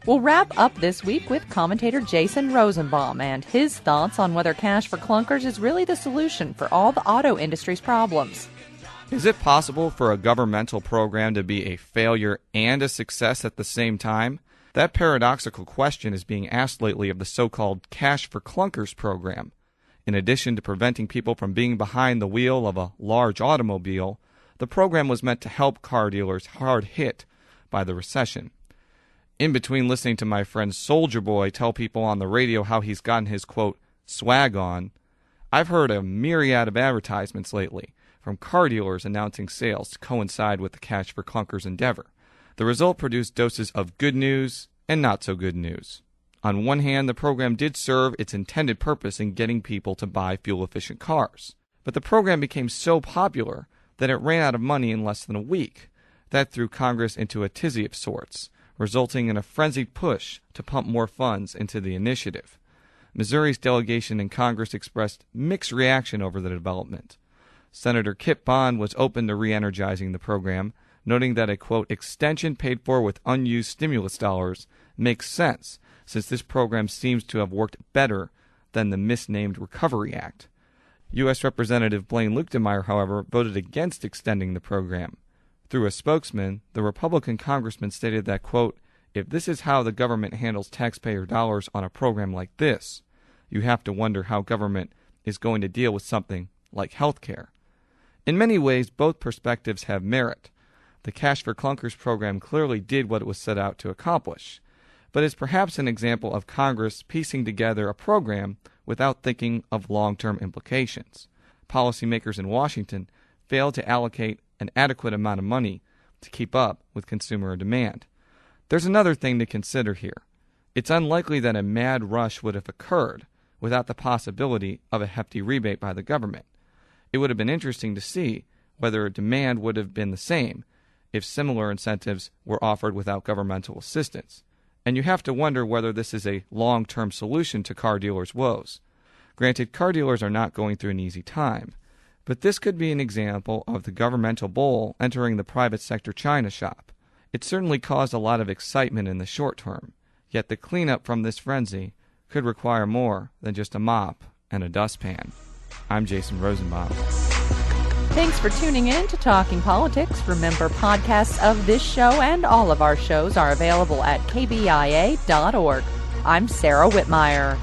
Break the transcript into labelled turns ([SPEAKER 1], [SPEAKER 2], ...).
[SPEAKER 1] We'll wrap up this week with commentator Jason Rosenbaum and his thoughts on whether cash for clunkers is really the solution for all the auto industry's problems.
[SPEAKER 2] Is it possible for a governmental program to be a failure and a success at the same time? That paradoxical question is being asked lately of the so-called Cash for Clunkers program. In addition to preventing people from being behind the wheel of a large automobile, the program was meant to help car dealers hard hit by the recession. In between listening to my friend Soldier Boy tell people on the radio how he's gotten his, quote, swag on, I've heard a myriad of advertisements lately from car dealers announcing sales to coincide with the Cash for Clunkers endeavor. The result produced doses of good news and not so good news. On one hand, the program did serve its intended purpose in getting people to buy fuel-efficient cars. But the program became so popular that it ran out of money in less than a week. That threw Congress into a tizzy of sorts, resulting in a frenzied push to pump more funds into the initiative. Missouri's delegation in Congress expressed mixed reaction over the development. Senator Kip Bond was open to re-energizing the program, noting that a, quote, extension paid for with unused stimulus dollars makes sense, since this program seems to have worked better than the misnamed Recovery Act. U.S. Representative Blaine Luetkemeyer, however, voted against extending the program. Through a spokesman, the Republican congressman stated that, quote, if this is how the government handles taxpayer dollars on a program like this, you have to wonder how government is going to deal with something like health care. In many ways, both perspectives have merit. The Cash for Clunkers program clearly did what it was set out to accomplish, but is perhaps an example of Congress piecing together a program without thinking of long-term implications. Policymakers in Washington failed to allocate an adequate amount of money to keep up with consumer demand. There's another thing to consider here. It's unlikely that a mad rush would have occurred without the possibility of a hefty rebate by the government. It would have been interesting to see whether demand would have been the same if similar incentives were offered without governmental assistance. And you have to wonder whether this is a long-term solution to car dealers' woes. Granted, car dealers are not going through an easy time, but this could be an example of the governmental bull entering the private sector china shop. It certainly caused a lot of excitement in the short term, yet the cleanup from this frenzy could require more than just a mop and a dustpan. I'm Jason Rosenbaum.
[SPEAKER 1] Thanks for tuning in to Talking Politics. Remember, podcasts of this show and all of our shows are available at KBIA.org. I'm Sarah Whitmire.